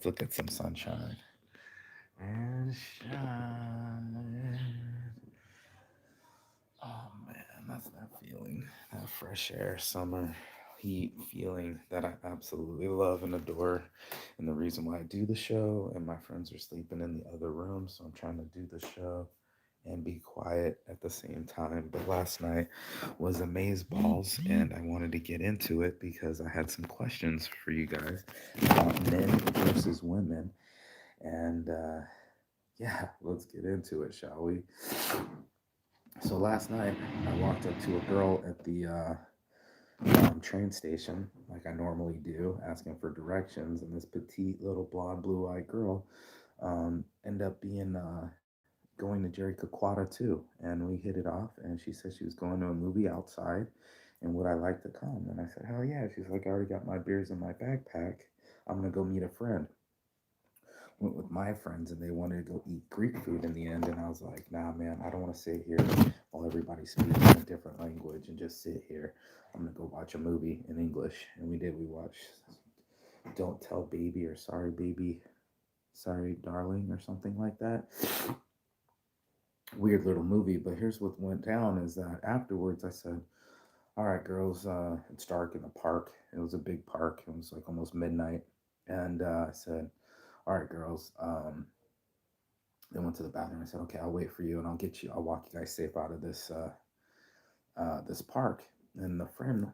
let's look at some sunshine. And shine. Oh man, that's that feeling. That fresh air, summer heat feeling that I absolutely love and adore. And the reason why I do the show, and my friends are sleeping in the other room, so I'm trying to do the show and be quiet at the same time. But last night was amaze balls, and I wanted to get into it because I had some questions for you guys about men versus women. And yeah, let's get into it, shall we? So last night I walked up to a girl at the train station, like I normally do, asking for directions, and this petite little blonde, blue-eyed girl ended up being going to Jerry Jericoacoata too, and we hit it off. And she said she was going to a movie outside, and would I like to come? And I said, hell yeah. She's like, I already got my beers in my backpack. I'm gonna go meet a friend. Went with my friends, and they wanted to go eat Greek food in the end. And I was like, nah, man, I don't want to sit here while everybody's speaking a different language and just sit here. I'm gonna go watch a movie in English. And we did. We watched Don't Tell Baby or Sorry Baby, Sorry Darling or something like that. Weird little movie. But here's what went down is that afterwards I said, all right, girls, it's dark in the park. It was a big park. It was like almost midnight. And I said, all right, girls, they went to the bathroom. I said, okay, I'll wait for you and I'll get you, I'll walk you guys safe out of this park. And the friend,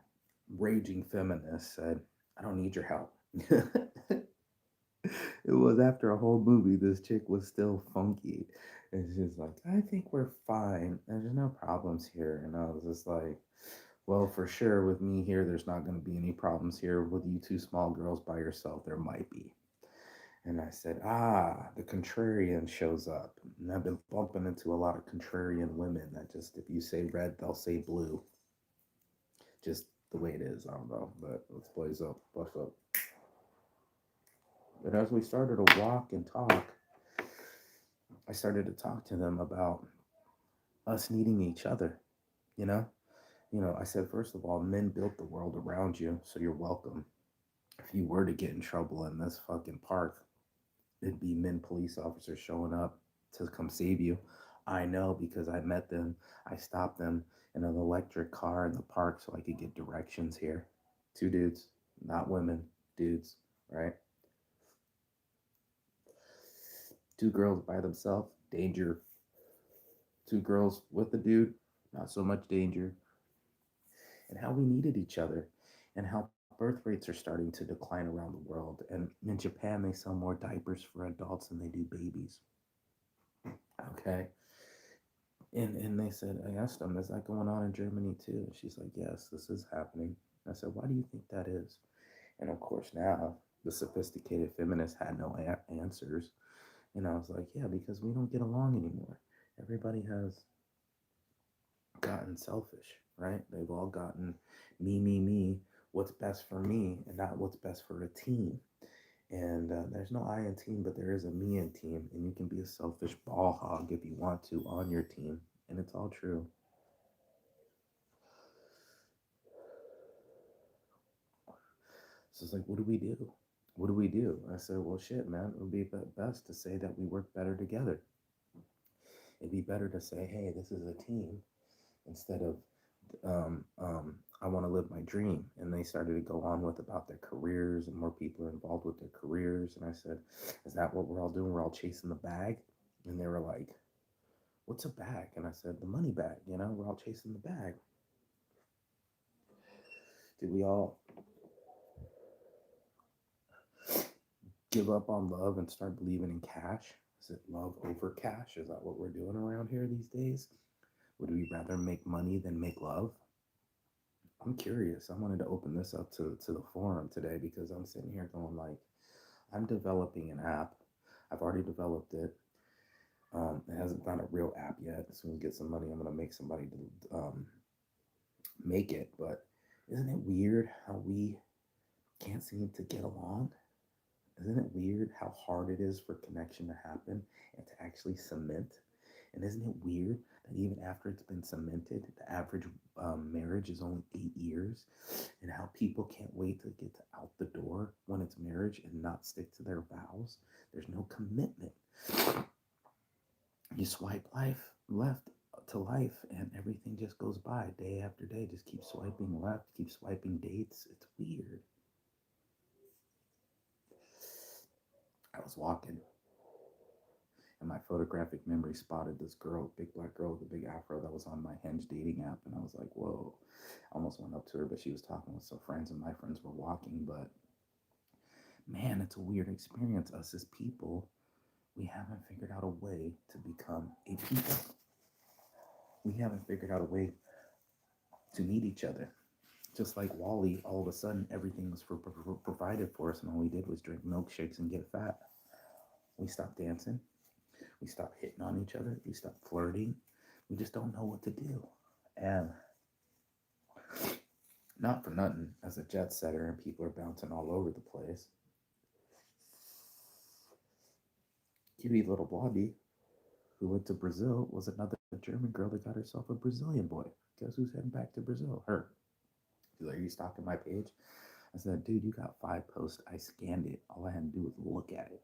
raging feminist, said, I don't need your help. It was after a whole movie, this chick was still funky. And she's like, I think we're fine. There's no problems here. And I was just like, well, for sure, with me here, there's not going to be any problems here. With you two small girls by yourself, there might be. And I said, the contrarian shows up. And I've been bumping into a lot of contrarian women that just, if you say red, they'll say blue. Just the way it is. I don't know. But let's blaze up. Bust up. But as we started to walk and talk, I started to talk to them about us needing each other, you know? I said, first of all, men built the world around you, so you're welcome. If you were to get in trouble in this fucking park, it'd be men police officers showing up to come save you. I know because I met them. I stopped them in an electric car in the park so I could get directions here. Two dudes, not women, dudes, right? Two girls by themselves, danger. Two girls with a dude, not so much danger. And how we needed each other, and how birth rates are starting to decline around the world. And in Japan, they sell more diapers for adults than they do babies. Okay. And they said, I asked them, is that going on in Germany too? And she's like, yes, this is happening. I said, why do you think that is? And of course, now the sophisticated feminist had no answers. And I was like, yeah, because we don't get along anymore. Everybody has gotten selfish, right? They've all gotten me, what's best for me, and not what's best for a team. And there's no I in team, but there is a me in team. And you can be a selfish ball hog if you want to on your team. And it's all true. So it's like, what do we do? What do we do? I said, well, shit, man, it would be best to say that we work better together. It'd be better to say, hey, this is a team instead of I want to live my dream. And they started to go on with about their careers, and more people are involved with their careers. And I said, is that what we're all doing? We're all chasing the bag? And they were like, what's a bag? And I said, the money bag, we're all chasing the bag. Did we all give up on love and start believing in cash? Is it love over cash? Is that what we're doing around here these days? Would we rather make money than make love? I'm curious. I wanted to open this up to the forum today because I'm sitting here going like, I'm developing an app. I've already developed it. It hasn't found a real app yet. As soon as we get some money, I'm gonna make somebody to make it. But isn't it weird how we can't seem to get along? Isn't it weird how hard it is for connection to happen and to actually cement? And isn't it weird that even after it's been cemented, the average marriage is only 8 years, and how people can't wait to get to out the door when it's marriage and not stick to their vows. There's no commitment. You swipe life left to life, and everything just goes by day after day. Just keep swiping left, keep swiping dates. It's weird. I was walking, and my photographic memory spotted this girl, big black girl with a big afro that was on my Hinge dating app, and I was like, "Whoa!" I almost went up to her, but she was talking with some friends, and my friends were walking. But man, it's a weird experience. Us as people, we haven't figured out a way to become a people. We haven't figured out a way to meet each other. Just like Wally, all of a sudden everything was provided for us, and all we did was drink milkshakes and get fat. We stopped dancing. We stopped hitting on each other. We stopped flirting. We just don't know what to do. And not for nothing, as a jet setter and people are bouncing all over the place, cutie little Blondie, who went to Brazil, was another German girl that got herself a Brazilian boy. Guess who's heading back to Brazil? Her. She's like, "Are you stalking my page?" I said, "Dude, you got 5 posts. I scanned it. All I had to do was look at it.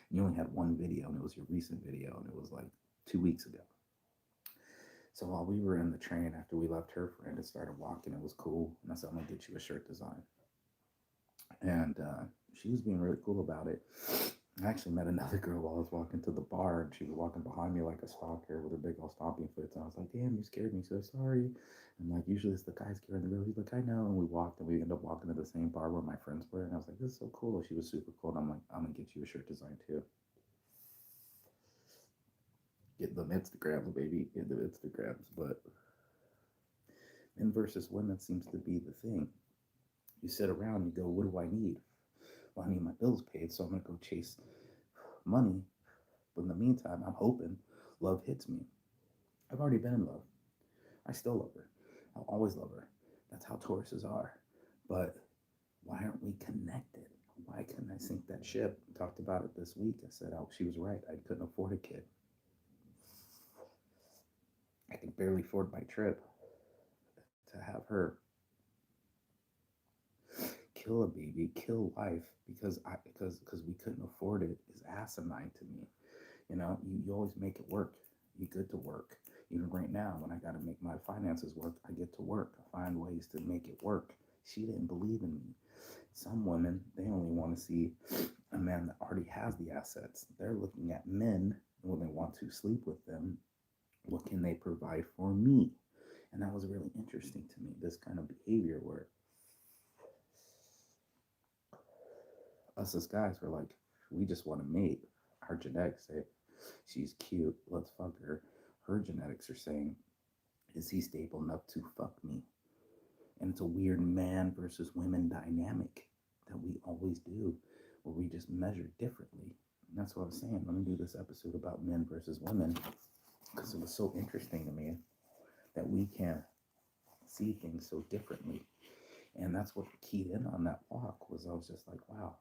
And you only had one video, and it was your recent video, and it was like 2 weeks ago." So while we were in the train after we left her friend and started walking, it was cool. And I said, "I'm gonna get you a shirt design." And she was being really cool about it. I actually met another girl while I was walking to the bar, and she was walking behind me like a stalker with her big old stomping foot. And I was like, "Damn, you scared me so sorry." And like, usually it's the guy scaring the girl. He's like, "I know." And we walked, and we ended up walking to the same bar where my friends were. And I was like, "This is so cool." She was super cool. And I'm like, "I'm gonna get you a shirt design too." Get them Instagrams, baby. Get them Instagrams. But men versus women seems to be the thing. You sit around and you go, "What do I need?" "Well, I need my bills paid, so I'm gonna go chase money." But in the meantime, I'm hoping love hits me. I've already been in love. I still love her. I'll always love her. That's how Tauruses are. But why aren't we connected? Why couldn't I sink that ship? I talked about it this week. I said, "Oh, she was right. I couldn't afford a kid. I could barely afford my trip to have her kill a baby, kill life because we couldn't afford it is asinine to me. You always make it work. You good to work. Even right now, when I got to make my finances work, I get to work. I find ways to make it work. She didn't believe in me. Some women, they only want to see a man that already has the assets. They're looking at men when they want to sleep with them. What can they provide for me? And that was really interesting to me, this kind of behavior where us as guys were like, we just want to mate. Our genetics say she's cute, let's fuck her. Her genetics are saying, is he stable enough to fuck me? And it's a weird man versus women dynamic that we always do, where we just measure differently. And that's what I was saying. Let me do this episode about men versus women because it was so interesting to me that we can see things so differently. And that's what keyed in on that walk was I was just like, wow,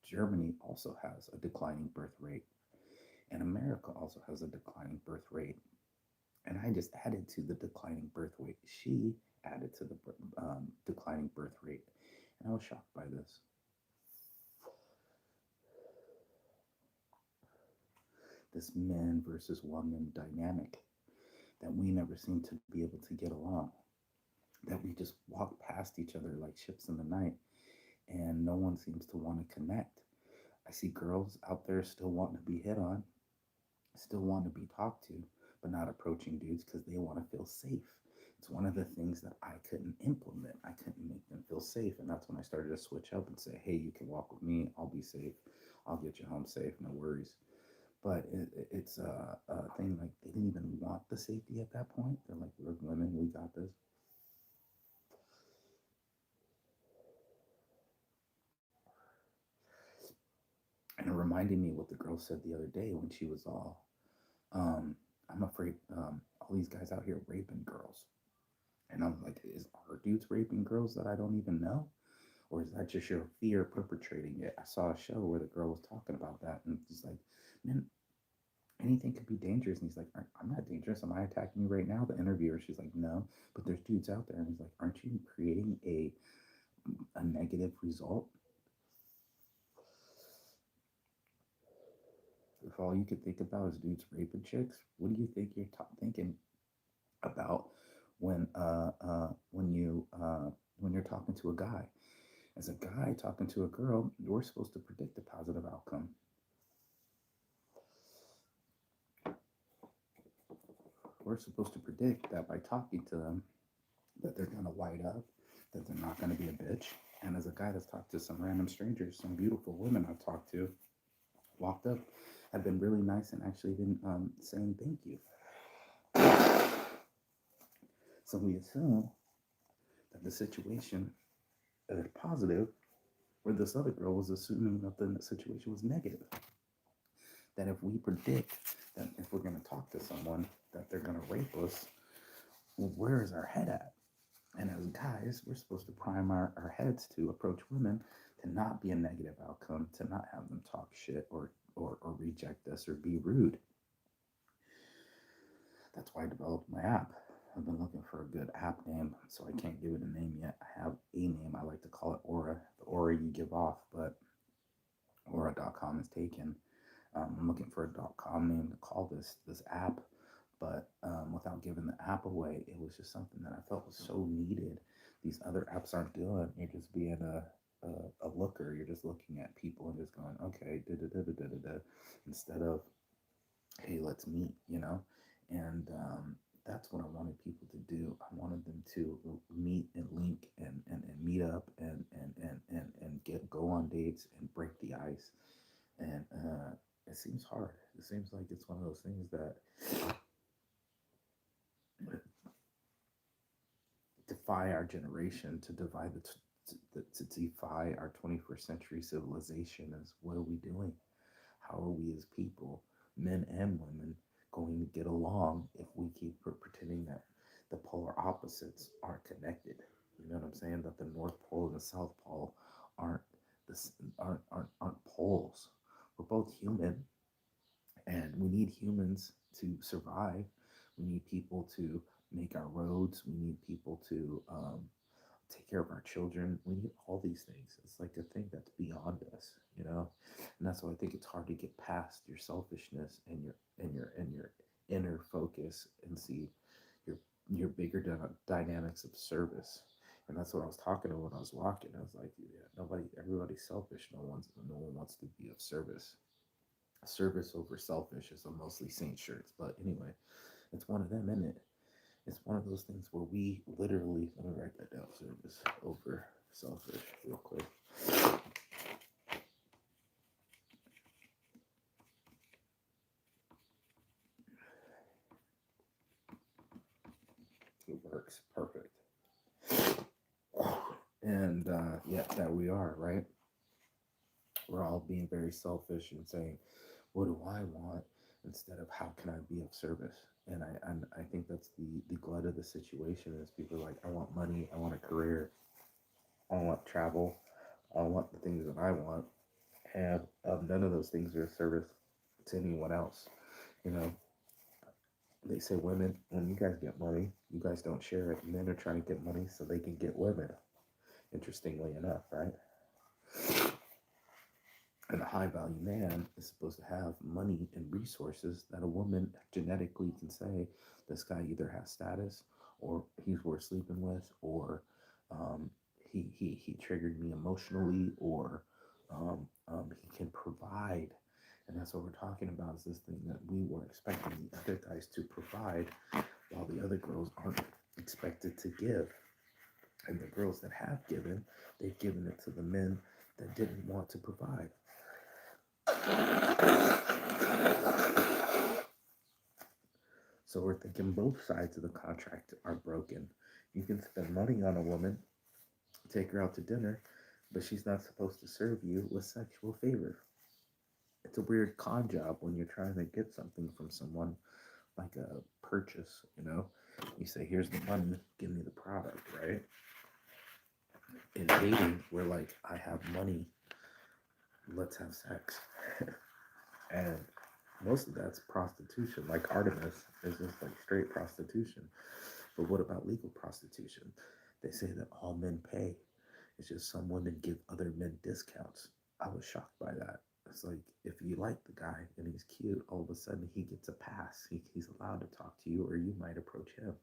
Germany also has a declining birth rate, and America also has a declining birth rate. And I just added to the declining birth rate. She added to the declining birth rate. And I was shocked by this. This man versus woman dynamic that we never seem to be able to get along. That we just walk past each other like ships in the night, and no one seems to want to connect. I see girls out there still wanting to be hit on, still want to be talked to, but not approaching dudes because they want to feel safe. It's one of the things that I couldn't implement. I couldn't make them feel safe. And that's when I started to switch up and say, "Hey, you can walk with me. I'll be safe. I'll get you home safe. No worries." But it's a thing like they didn't even want the safety at that point. They're like, "We're women. We got this." And it reminded me what the girl said the other day when she was all, "I'm afraid all these guys out here raping girls." And I'm like, are dudes raping girls that I don't even know? Or is that just your fear perpetrating it? I saw a show where the girl was talking about that, and it's like, man, anything could be dangerous. And he's like, I'm not dangerous. Am I attacking you right now? The interviewer, she's like, no, but there's dudes out there. And he's like, aren't you creating a negative result? If all you could think about is dudes raping chicks, what do you think you're thinking about when you're talking to a guy? As a guy talking to a girl, you're supposed to predict a positive outcome. We're supposed to predict that by talking to them, that they're gonna light up, that they're not gonna be a bitch. And as a guy that's talked to some random strangers, some beautiful women I've talked to, walked up, have been really nice and actually been saying thank you. So we assume that the situation is positive, where this other girl was assuming that the situation was negative. That if we predict that if we're going to talk to someone that they're going to rape us, well, where is our head at? And as guys, we're supposed to prime our heads to approach women to not be a negative outcome, to not have them talk shit or reject us or be rude. That's why I developed my app. I've been looking for a good app name, so I can't give it a name yet. I have a name. I like to call it Aura, the aura you give off, but aura.com is taken. I'm looking for a .com name to call this app, but without giving the app away, it was just something that I felt was so needed. These other apps aren't doing. You're just being a looker. You're just looking at people and just going, okay, da da da da da da, instead of, hey, let's meet, and that's what I wanted people to do. I wanted them to meet and link and meet up and go on dates and break the ice. And it seems hard. It seems like it's one of those things that defy our generation, to divide to defy our 21st century civilization. Is, what are we doing? How are we as people, men and women, going to get along if we keep pretending that the polar opposites aren't connected? You know what I'm saying? That the North Pole and the South Pole aren't aren't poles. We're both human, and we need humans to survive. We need people to make our roads. We need people to take care of our children. We need all these things. It's like a thing that's beyond us, and that's why I think it's hard to get past your selfishness and your inner focus and see your bigger dynamics of service. And that's what I was talking about when I was walking. I was like, yeah, everybody's selfish. No one wants to be of service. Service over selfish is a mostly Saint shirts, but anyway, it's one of them, isn't it? It's one of those things where we literally, let me write that down, service over selfish real quick. It works perfect. And yeah, that we are, right? We're all being very selfish and saying, what do I want, instead of how can I be of service? And I think that's the glut of the situation, is people are like, I want money, I want a career, I want travel, I want the things that I want, and none of those things are a service to anyone else. You know, they say women, when you guys get money, you guys don't share it. Men are trying to get money so they can get women. Interestingly enough, right? And a high value man is supposed to have money and resources that a woman genetically can say, this guy either has status, or he's worth sleeping with, or he triggered me emotionally, or he can provide. And that's what we're talking about, is this thing that we were expecting the other guys to provide, while the other girls aren't expected to give. And the girls that have given, they've given it to the men that didn't want to provide. So we're thinking both sides of the contract are broken. You can spend money on a woman, take her out to dinner, but she's not supposed to serve you with sexual favor. It's a weird con job when you're trying to get something from someone, like a purchase, You say, here's the money, give me the product, right? In dating, we're like, I have money, let's have sex. And Most of that's prostitution. Like Artemis is just like straight prostitution. But what about legal prostitution? They say that all men pay. It's just some women give other men discounts. I was shocked by that. It's like if you like the guy and he's cute, all of a sudden he gets a pass. He's allowed to talk to you, or you might approach him.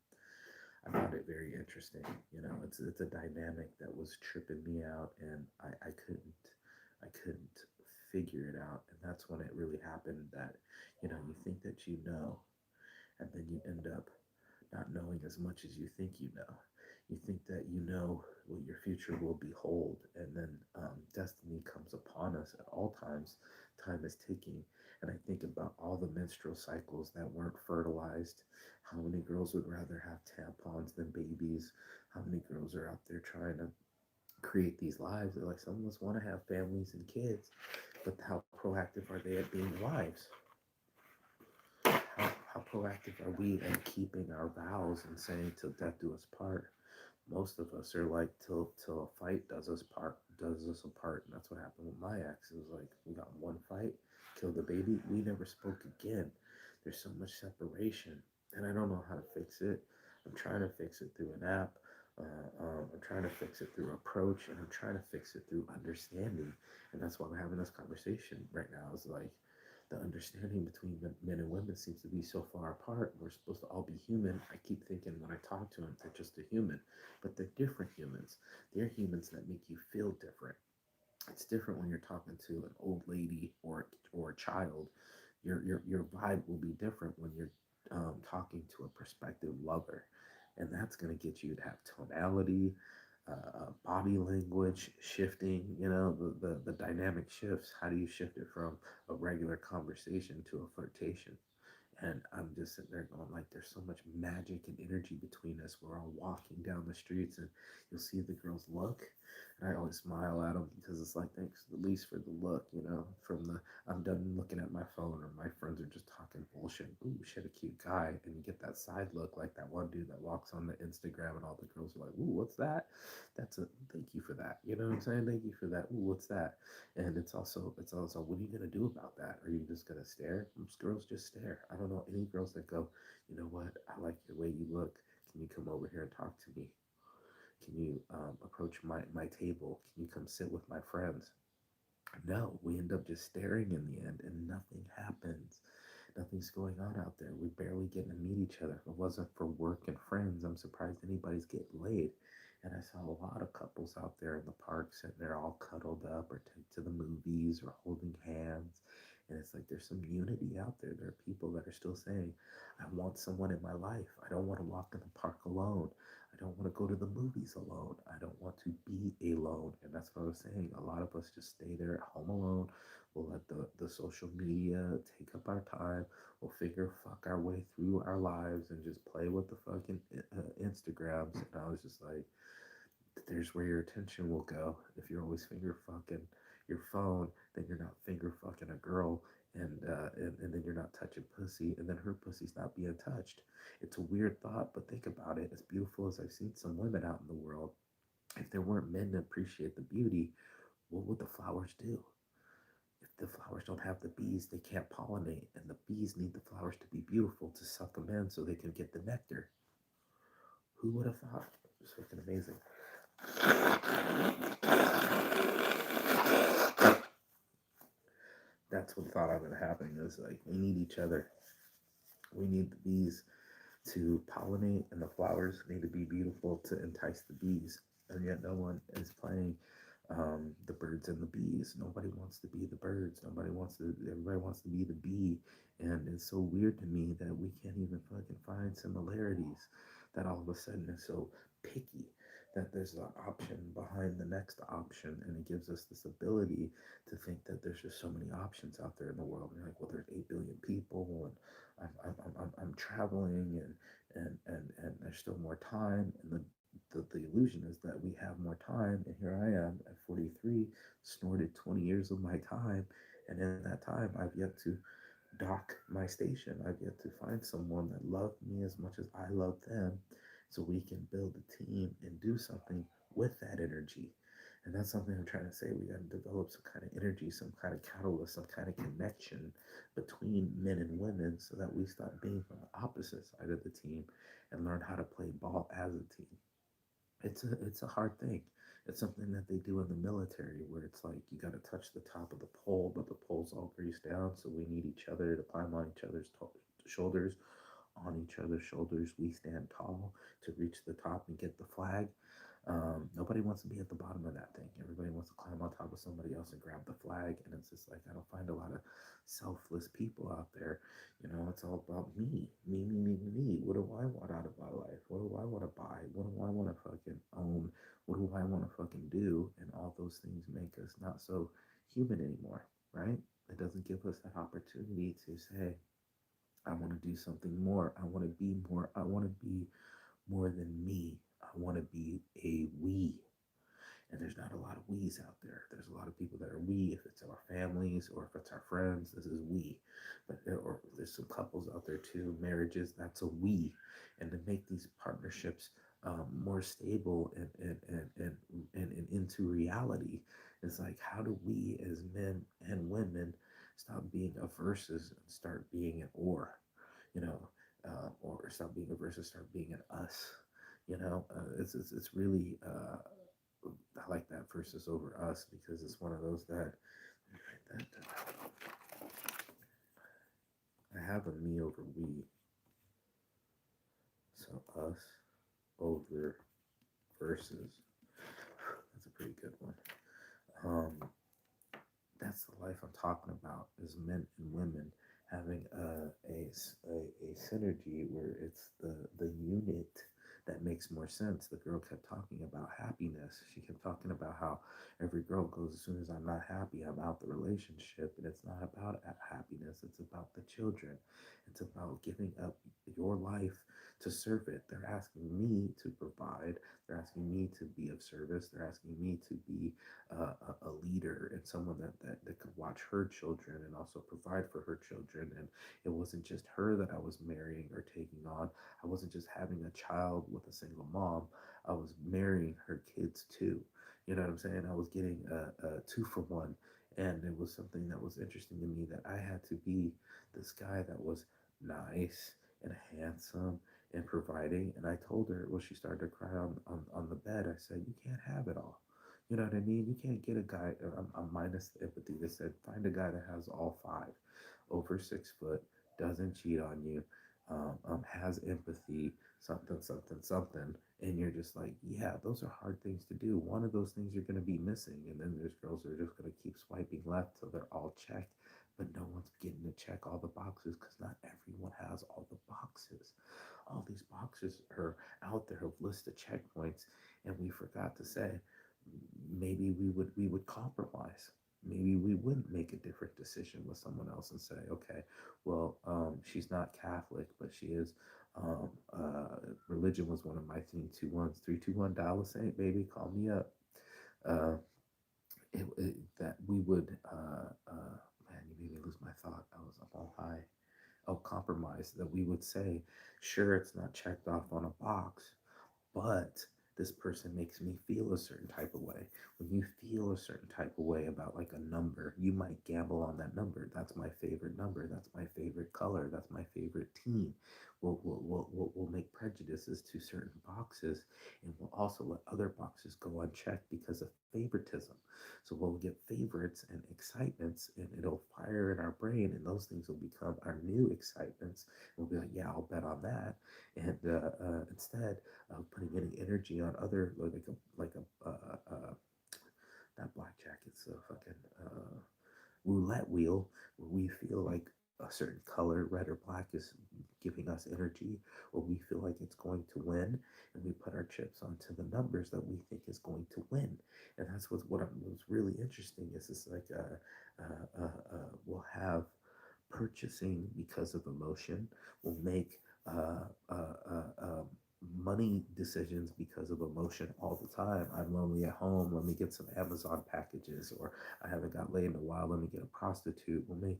I found it very interesting. You know, it's a dynamic that was tripping me out, and I couldn't figure it out. And that's when it really happened. That you think that you know, and then you end up not knowing as much as you think you know. You think that you know what your future will behold, and then destiny comes upon us at all times. Time is ticking, and I think about all the menstrual cycles that weren't fertilized. How many girls would rather have tampons than babies? How many girls are out there trying to create these lives? They're like, some of us want to have families and kids, but how proactive are they at being wives? How proactive are we at keeping our vows and saying till death do us part? Most of us are like till a fight does us apart, and that's what happened with my ex. It was like we got in one fight, killed the baby, we never spoke again. There's so much separation, and I don't know how to fix it. I'm trying to fix it through an app. I'm trying to fix it through approach, and I'm trying to fix it through understanding. And that's why we're having this conversation right now. Is like the understanding between men and women seems to be so far apart. We're supposed to all be human. I keep thinking when I talk to them, they're just a human, but they're different humans. They're humans that make you feel different. It's different when you're talking to an old lady or a child. Your vibe will be different when you're talking to a prospective lover, and that's going to get you to have tonality, body language shifting. The dynamic shifts. How do you shift it from a regular conversation to a flirtation? And I'm just sitting there going, like, there's so much magic and energy between us. We're all walking down the streets, and you'll see the girls look. And I always smile at them because it's like, thanks at least for the look, from the, I'm done looking at my phone or my friends are just talking bullshit. Ooh, shit, a cute guy. And you get that side look like that one dude that walks on the Instagram and all the girls are like, ooh, what's that? Thank you for that. You know what I'm saying? Thank you for that. Ooh, what's that? And it's also what are you gonna do about that? Are you just gonna stare? Most girls just stare. I don't know any girls that go, you know what? I like the way you look. Can you come over here and talk to me? Can you approach my table? Can you come sit with my friends? No, we end up just staring in the end, and nothing happens. Nothing's going on out there. We're barely getting to meet each other. If it wasn't for work and friends, I'm surprised anybody's getting laid. And I saw a lot of couples out there in the park sitting there all cuddled up or take to the movies or holding hands. And it's like there's some unity out there. There are people that are still saying, I want someone in my life. I don't want to walk in the park alone. I don't want to go to the movies alone. I don't want to be alone. And that's what I was saying. A lot of us just stay there at home alone. We'll let the social media take up our time. We'll figure fuck our way through our lives and just play with the fucking Instagrams. And I was just like, there's where your attention will go. If you're always finger fucking your phone, then you're not finger fucking a girl, and then you're not touching pussy, and then her pussy's not being touched. It's a weird thought, but think about it. As beautiful as I've seen some women out in the world, if there weren't men to appreciate the beauty, what would the flowers do? If the flowers don't have the bees, they can't pollinate, and the bees need the flowers to be beautiful to suck them in so they can get the nectar. Who would have thought? It's fucking amazing. That's what thought I've been happening is like we need each other. We need the bees to pollinate, and the flowers need to be beautiful to entice the bees. And yet, no one is playing the birds and the bees. Nobody wants to be the birds. Nobody wants to. Everybody wants to be the bee. And it's so weird to me that we can't even fucking find similarities. That all of a sudden is so picky. That there's an option behind the next option, and it gives us this ability to think that there's just so many options out there in the world. And you're like, well, there's 8 billion people, and I'm traveling, and there's still more time. And the illusion is that we have more time. And here I am at 43, snorted 20 years of my time. And in that time, I've yet to dock my station. I've yet to find someone that loved me as much as I love them so we can build a team and do something with that energy. And that's something I'm trying to say. We got to develop some kind of energy, some kind of catalyst, some kind of connection between men and women so that we stop being on the opposite side of the team and learn how to play ball as a team. It's a hard thing. It's something that they do in the military where it's like you got to touch the top of the pole, but the pole's all greased down, so we need each other to climb on each other's shoulders. On each other's shoulders, we stand tall to reach the top and get the flag. Nobody wants to be at the bottom of that thing. Everybody wants to climb on top of somebody else and grab the flag. And it's just like, I don't find a lot of selfless people out there. You know, it's all about me, me, me, me, me, me. What do I want out of my life? What do I want to buy? What do I want to fucking own? What do I want to fucking do? And all those things make us not so human anymore, right? It doesn't give us that opportunity to say, I want to do something more. I want to be more. I want to be more than me. I want to be a we. And there's not a lot of we's out there. There's a lot of people that are we. If it's our families or if it's our friends, this is we. But or there's some couples out there too, marriages, that's a we. And to make these partnerships more stable and into reality, it's like, how do we as men and women stop being a versus and start being an or, you know, or stop being a versus, start being an us. You know, it's really I like that versus over us because it's one of those that I have a me over we, so us over versus. That's a pretty good one. Um, that's the life I'm talking about is men and women having a synergy where it's the unit that makes more sense. The girl kept talking about happiness. She kept talking about how every girl goes, as soon as I'm not happy, I'm out the relationship. And it's not about happiness, it's about the children. It's about giving up your life to serve it. They're asking me to provide, they're asking me to be of service, they're asking me to be a leader and someone that could watch her children and also provide for her children. And it wasn't just her that I was marrying or taking on. I wasn't just having a child with a single mom. I was marrying her kids too. You know what I'm saying? I was getting a two for one. And it was something that was interesting to me that I had to be this guy that was nice and handsome and providing. And I told her, well, she started to cry on the bed. I said, you can't have it all. You know what I mean? You can't get a guy, I'm minus the empathy. They said, find a guy that has all five, over 6 foot, doesn't cheat on you, has empathy, something, something, something. And you're just like, yeah, those are hard things to do. One of those things you're going to be missing. And then there's girls that are just going to keep swiping left till they're all checked. But no one's getting to check all the boxes because not everyone has all the boxes. All these boxes are out there of list of checkpoints, and we forgot to say maybe we would compromise. Maybe we would make a different decision with someone else and say, okay, well, she's not Catholic, but she is. Religion was one of my 321s. 321 Dallas Saint, baby, call me up. Uh, that we would, man, you made me lose my thought. I was up all high. Oh, compromise. That we would say, sure, it's not checked off on a box, but this person makes me feel a certain type of way. When you feel a certain type of way about like a number, you might gamble on that number. That's my favorite number. That's my favorite color. That's my favorite team. We'll make prejudices to certain boxes, and we'll also let other boxes go unchecked because of favoritism. So we'll get favorites and excitements, and it'll fire in our brain, and those things will become our new excitements. We'll be like, yeah, I'll bet on that. And instead, putting any energy on other not blackjack, it's a fucking roulette wheel where we feel like a certain color, red or black, is giving us energy, or we feel like it's going to win, and we put our chips onto the numbers that we think is going to win. And that's what's really interesting is it's like we'll have purchasing because of emotion. We'll make uh, uh, uh, um, money decisions because of emotion all the time. I'm lonely at home. Let me get some Amazon packages, or I haven't got laid in a while. Let me get a prostitute. We'll make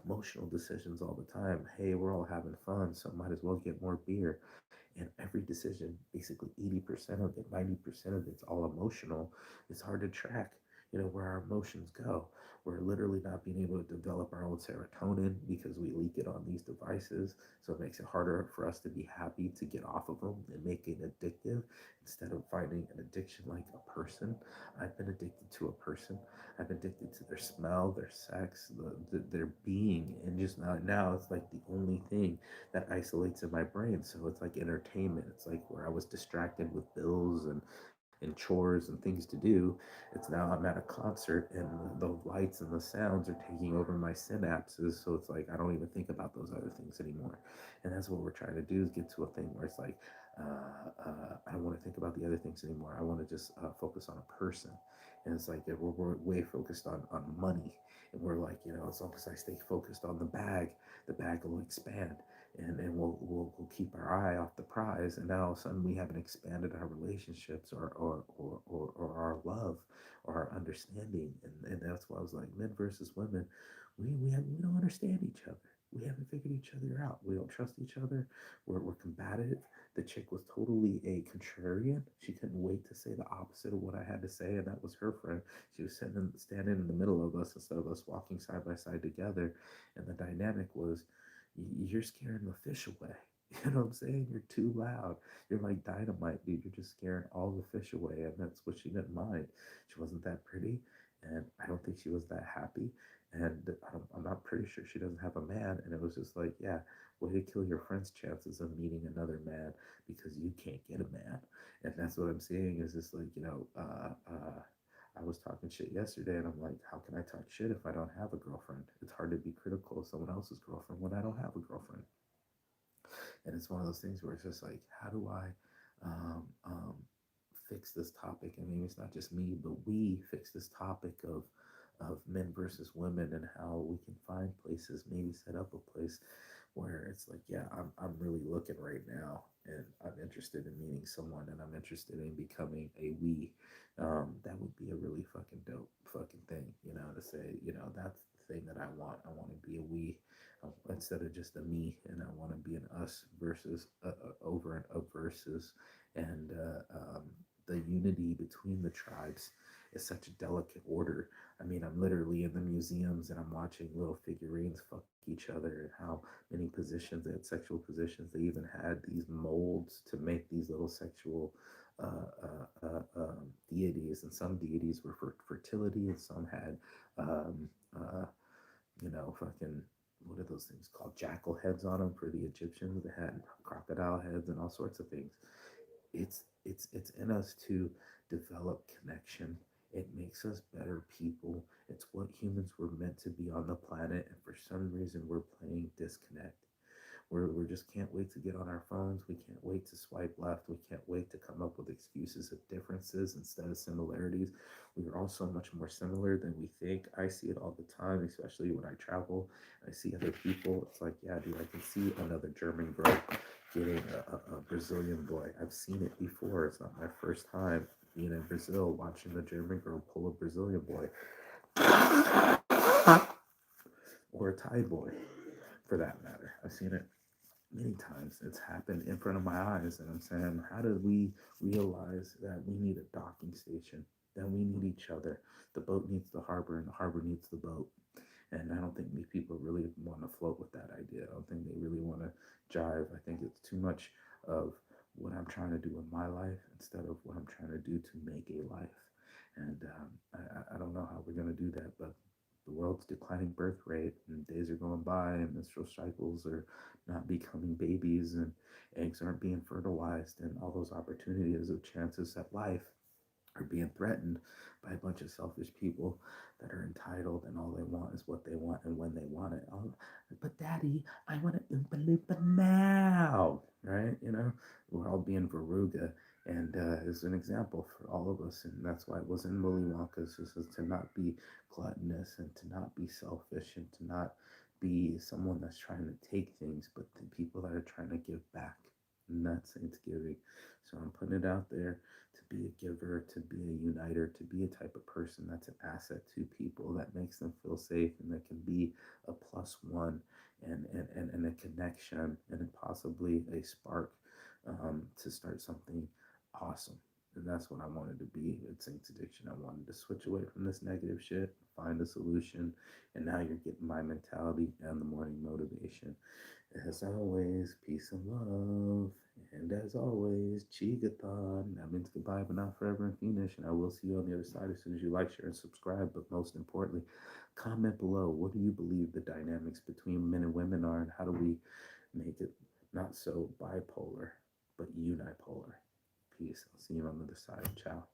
emotional decisions all the time. Hey, we're all having fun, so might as well get more beer. And every decision, basically 80% of it, 90% of it's all emotional. It's hard to track, where our emotions go. We're literally not being able to develop our own serotonin because we leak it on these devices. So it makes it harder for us to be happy to get off of them and make it addictive instead of finding an addiction like a person. I've been addicted to a person. I've been addicted to their smell, their sex, their being, and just now it's like the only thing that isolates in my brain. So it's like entertainment. It's like where I was distracted with bills and chores and things to do. It's now I'm at a concert and the lights and the sounds are taking over my synapses. So it's like I don't even think about those other things anymore. And that's what we're trying to do is get to a thing where it's like I don't want to think about the other things anymore. I want to just focus on a person. And it's like we're way focused on money. And we're like, as long as I stay focused on the bag will expand and we'll keep our eye off the prize. And now all of a sudden we haven't expanded our relationships or our love or our understanding. And that's why I was like, men versus women, we don't understand each other. We haven't figured each other out. We don't trust each other. We're combative. The chick was totally a contrarian. She couldn't wait to say the opposite of what I had to say, and that was her friend. She was standing in the middle of us instead of us walking side by side together. And the dynamic was, you're scaring the fish away. You know what I'm saying? You're too loud. You're like dynamite, dude. You're just scaring all the fish away. And that's what she didn't mind. She wasn't that pretty. And I don't think she was that happy. And I'm not pretty sure she doesn't have a man. And it was just like, yeah, way to kill your friend's chances of meeting another man because you can't get a man. And that's what I'm saying is just like, I was talking shit yesterday and I'm like, how can I talk shit if I don't have a girlfriend? It's hard to be critical of someone else's girlfriend when I don't have a girlfriend. And it's one of those things where it's just like, how do I um, um, fix this topic? And maybe it's not just me, but we fix this topic of men versus women and how we can find places, maybe set up a place where it's like, yeah, I'm really looking right now and I'm interested in meeting someone and I'm interested in becoming a we. That would be a really fucking dope fucking thing, to say, that's the thing that I want. I want to be a we instead of just a me, and I want to be an us versus over and a versus, and the unity between the tribes is such a delicate order. I mean, I'm literally in the museums and I'm watching little figurines fuck each other and how many positions they had sexual positions. They even had these molds to make these little sexual deities, and some deities were for fertility, and some had um, uh, fucking what are those things called? Jackal heads on them for the Egyptians. They had crocodile heads and all sorts of things. It's in us to develop connection. It makes us better people. It's what humans were meant to be on the planet, and for some reason we're playing disconnect. We just can't wait to get on our phones. We can't wait to swipe left. We can't wait to come up with excuses of differences instead of similarities. We are all so much more similar than we think. I see it all the time, especially when I travel. I see other people. It's like, yeah, dude, I can see another German girl getting a Brazilian boy. I've seen it before. It's not my first time being in Brazil watching the German girl pull a Brazilian boy or a Thai boy for that matter. I've seen it many times. It's happened in front of my eyes, and I'm saying, how did we realize that we need a docking station? That we need each other. The boat needs the harbor, and the harbor needs the boat. And I don't think people really want to float with that idea. I don't think they really want to jive. I think it's too much of what I'm trying to do in my life instead of what I'm trying to do to make a life. And I don't know how we're going to do that, but the world's declining birth rate, and days are going by, and menstrual cycles are not becoming babies, and eggs aren't being fertilized, and all those opportunities of chances at life are being threatened by a bunch of selfish people that are entitled, and all they want is what they want and when they want it. Oh, but daddy, I want it Oompa Loompa now, right? We're all being Veruga. And is an example for all of us, and that's why it was in Willy Wonka's. This is to not be gluttonous and to not be selfish and to not be someone that's trying to take things, but the people that are trying to give back. and that's Thanksgiving. So I'm putting it out there to be a giver, to be a uniter, to be a type of person that's an asset to people, that makes them feel safe, and that can be a plus one, and a connection, and possibly a spark, to start something awesome. And that's what I wanted to be at Saints Addiction. I wanted to switch away from this negative shit, find a solution, and now you're getting my mentality and the morning motivation. As always, peace and love. And as always, Chigathon. That means goodbye, but not forever and finish. And I will see you on the other side as soon as you like, share, and subscribe. But most importantly, comment below. What do you believe the dynamics between men and women are, and how do we make it not so bipolar, but unipolar? Peace. I'll see you on the other side. Ciao.